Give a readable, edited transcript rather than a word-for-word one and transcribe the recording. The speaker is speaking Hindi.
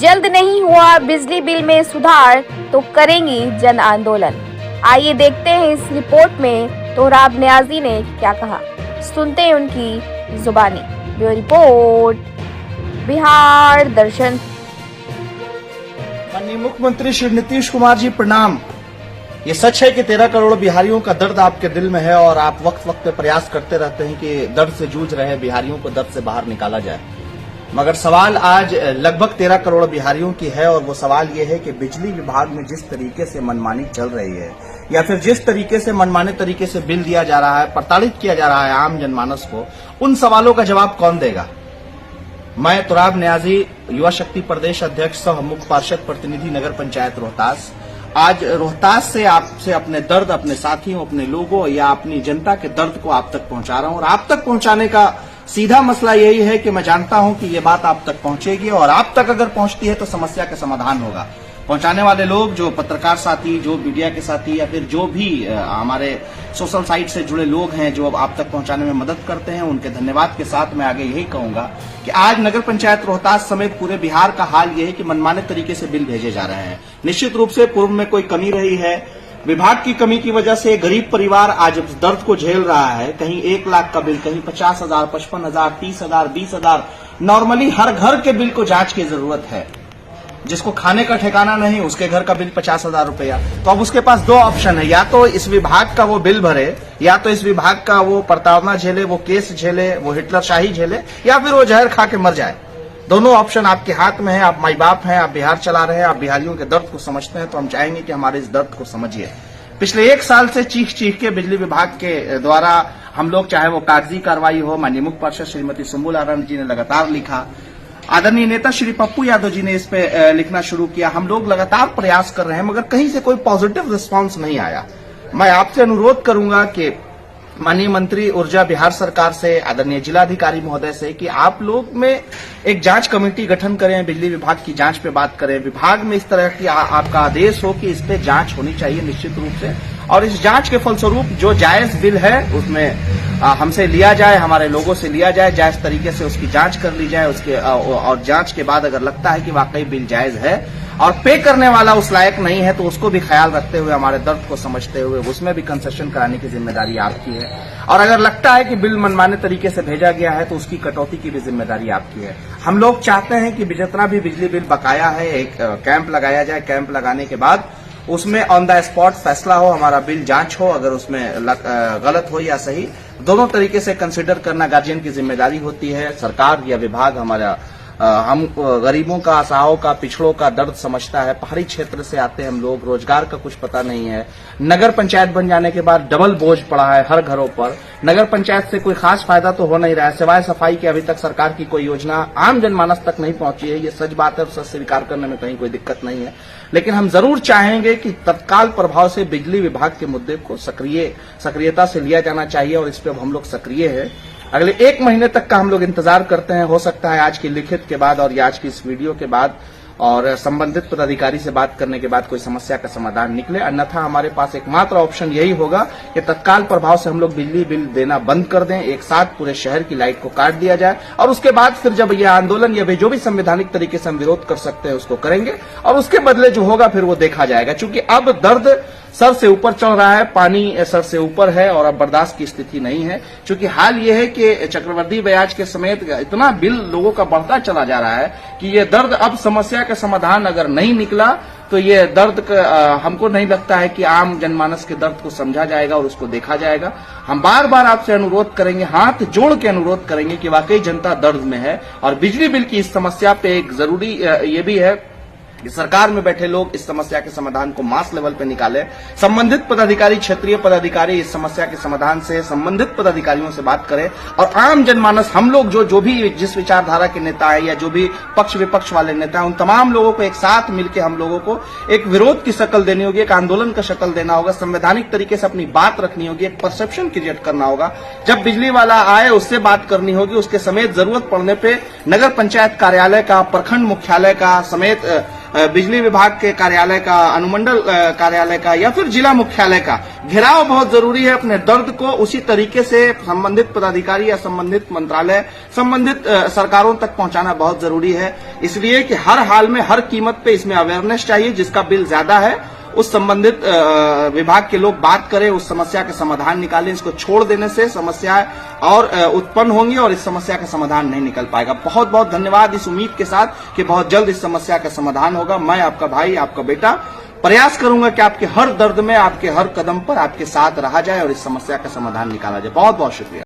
जल्द नहीं हुआ बिजली बिल में सुधार तो करेंगी जन आंदोलन। आइए देखते हैं इस रिपोर्ट में तोहराब न्याजी ने क्या कहा, सुनते हैं उनकी जुबानी। ब्यूरो रिपोर्ट, बिहार दर्शन। माननीय मुख्यमंत्री श्री नीतीश कुमार जी, प्रणाम। ये सच है कि 13 करोड़ बिहारियों का दर्द आपके दिल में है और आप वक्त वक्त पे प्रयास करते रहते हैं कि दर्द से जूझ रहे बिहारियों को दर्द से बाहर निकाला जाए। मगर सवाल आज लगभग 13 करोड़ बिहारियों की है और वो सवाल ये है कि बिजली विभाग में जिस तरीके से मनमानी चल रही है या फिर जिस तरीके से मनमाने तरीके से बिल दिया जा रहा है, प्रताड़ित किया जा रहा है आम जनमानस को, उन सवालों का जवाब कौन देगा? मैं तोहराब न्याजी, युवा शक्ति प्रदेश अध्यक्ष सह मुख्य पार्षद प्रतिनिधि नगर पंचायत रोहतास, आज रोहतास से आपसे अपने दर्द, अपने साथियों, अपने लोगों या अपनी जनता के दर्द को आप तक पहुंचा रहा हूं। और आप तक पहुंचाने का सीधा मसला यही है कि मैं जानता हूं कि ये बात आप तक पहुंचेगी और आप तक अगर पहुंचती है तो समस्या का समाधान होगा। पहुंचाने वाले लोग, जो पत्रकार साथी, जो मीडिया के साथी या फिर जो भी हमारे सोशल साइट से जुड़े लोग हैं जो आप तक पहुंचाने में मदद करते हैं, उनके धन्यवाद के साथ मैं आगे यही कहूंगा कि आज नगर पंचायत रोहतास समेत पूरे बिहार का हाल ये है कि मनमाने तरीके से बिल भेजे जा रहे हैं। निश्चित रूप से पूर्व में कोई कमी रही है, विभाग की कमी की वजह से गरीब परिवार आज दर्द को झेल रहा है। कहीं 1 लाख का बिल, कहीं 50,000, 55,000, 30,000, 20,000। नॉर्मली हर घर के बिल को जांच की जरूरत है। जिसको खाने का ठिकाना नहीं, उसके घर का बिल 50,000 रुपया। तो अब उसके पास 2 ऑप्शन है, या तो इस विभाग का वो बिल भरे, या तो इस विभाग का वो प्रताड़ना झेले, वो केस झेले, वो हिटलरशाही झेले, या फिर वो जहर खा के मर जाए। दोनों ऑप्शन आपके हाथ में है। आप माई बाप हैं, आप बिहार चला रहे हैं, आप बिहारियों के दर्द को समझते हैं, तो हम चाहेंगे कि हमारे इस दर्द को समझिए। पिछले 1 साल से चीख चीख के बिजली विभाग के द्वारा हम लोग, चाहे वो कागजी कार्रवाई हो, माननीय मुख्य पार्षद श्रीमती सुम्बुल आनंद जी ने लगातार लिखा, आदरणीय नेता श्री पप्पू यादव जी ने इस पे लिखना शुरू किया, हम लोग लगातार प्रयास कर रहे हैं, मगर कहीं से कोई पॉजिटिव रिस्पांस नहीं आया। मैं आपसे अनुरोध करूंगा कि माननीय मंत्री ऊर्जा बिहार सरकार से, आदरणीय जिलाधिकारी महोदय से, कि आप लोग में एक जांच कमेटी गठन करें, बिजली विभाग की जांच पे बात करें। विभाग में इस तरह की आपका आदेश हो कि इस पे जांच होनी चाहिए निश्चित रूप से, और इस जांच के फलस्वरूप जो जायज बिल है उसमें हमसे लिया जाए, हमारे लोगों से लिया जाए, जायज तरीके से उसकी जांच कर ली जाए। उसके और जांच के बाद अगर लगता है कि वाकई बिल जायज है और पे करने वाला उस लायक नहीं है, तो उसको भी ख्याल रखते हुए, हमारे दर्द को समझते हुए उसमें भी कंसेशन कराने की जिम्मेदारी आपकी है। और अगर लगता है कि बिल मनमाने तरीके से भेजा गया है तो उसकी कटौती की भी जिम्मेदारी आपकी है। हम लोग चाहते हैं कि जितना भी बिजली बिल बकाया है, एक कैंप लगाया जाए। कैंप लगाने के बाद उसमें ऑन द स्पॉट फैसला हो, हमारा बिल जांच हो, अगर उसमें गलत हो या सही, दोनों तरीके से कंसिडर करना गार्जियन की जिम्मेदारी होती है। सरकार या विभाग हमारा हम गरीबों का, असहायों का, पिछड़ों का दर्द समझता है। पहाड़ी क्षेत्र से आते हैं हम लोग, रोजगार का कुछ पता नहीं है। नगर पंचायत बन जाने के बाद डबल बोझ पड़ा है हर घरों पर। नगर पंचायत से कोई खास फायदा तो हो नहीं रहा है, सिवाय सफाई के अभी तक सरकार की कोई योजना आम जनमानस तक नहीं पहुंची है। ये सच बात है और सच स्वीकार करने में कहीं कोई दिक्कत नहीं है। लेकिन हम जरूर चाहेंगे कि तत्काल प्रभाव से बिजली विभाग के मुद्दे को सक्रियता से लिया जाना चाहिए और इस पर हम लोग सक्रिय है। अगले 1 महीने तक का हम लोग इंतजार करते हैं। हो सकता है आज की लिखित के बाद और आज की इस वीडियो के बाद और संबंधित पदाधिकारी से बात करने के बाद कोई समस्या का समाधान निकले, अन्यथा हमारे पास एकमात्र ऑप्शन यही होगा कि तत्काल प्रभाव से हम लोग बिजली बिल देना बंद कर दें, एक साथ पूरे शहर की लाइट को काट दिया जाए, और उसके बाद फिर जब यह आंदोलन या जो भी संवैधानिक तरीके से हम विरोध कर सकते हैं उसको करेंगे और उसके बदले जो होगा फिर वो देखा जाएगा। क्योंकि अब दर्द सर से ऊपर चल रहा है, पानी सर से ऊपर है और अब बर्दाश्त की स्थिति नहीं है। क्योंकि हाल ये है कि चक्रवृद्धि ब्याज के समेत इतना बिल लोगों का बढ़ता चला जा रहा है कि ये दर्द, अब समस्या का समाधान अगर नहीं निकला तो ये दर्द हमको नहीं लगता है कि आम जनमानस के दर्द को समझा जाएगा और उसको देखा जाएगा। हम बार बार आपसे अनुरोध करेंगे, हाथ जोड़ के अनुरोध करेंगे कि वाकई जनता दर्द में है। और बिजली बिल की इस समस्या पे एक जरूरी ये भी है कि सरकार में बैठे लोग इस समस्या के समाधान को मास लेवल पे निकालें। संबंधित पदाधिकारी, क्षेत्रीय पदाधिकारी इस समस्या के समाधान से संबंधित पदाधिकारियों से बात करें और आम जनमानस, हम लोग जो भी जिस विचारधारा के नेता है या जो भी पक्ष विपक्ष वाले नेता हैं, उन तमाम लोगों को एक साथ मिलकर हम लोगों को एक विरोध की शक्ल देनी होगी, एक आंदोलन का शक्ल देना होगा, संवैधानिक तरीके से अपनी बात रखनी होगी, एक परसेप्शन क्रिएट करना होगा। जब बिजली वाला आए उससे बात करनी होगी, उसके समेत जरूरत पड़ने पे नगर पंचायत कार्यालय का, प्रखंड मुख्यालय का समेत बिजली विभाग के कार्यालय का, अनुमंडल कार्यालय का या फिर जिला मुख्यालय का घेराव बहुत जरूरी है। अपने दर्द को उसी तरीके से संबंधित पदाधिकारी या संबंधित मंत्रालय, संबंधित सरकारों तक पहुंचाना बहुत जरूरी है। इसलिए कि हर हाल में, हर कीमत पे इसमें अवेयरनेस चाहिए। जिसका बिल ज्यादा है उस संबंधित विभाग के लोग बात करें, उस समस्या का समाधान निकालें। इसको छोड़ देने से समस्याएं और उत्पन्न होंगी और इस समस्या का समाधान नहीं निकल पाएगा। बहुत बहुत धन्यवाद, इस उम्मीद के साथ कि बहुत जल्द इस समस्या का समाधान होगा। मैं आपका भाई, आपका बेटा प्रयास करूंगा कि आपके हर दर्द में, आपके हर कदम पर आपके साथ रहा जाए और इस समस्या का समाधान निकाला जाए। बहुत बहुत शुक्रिया।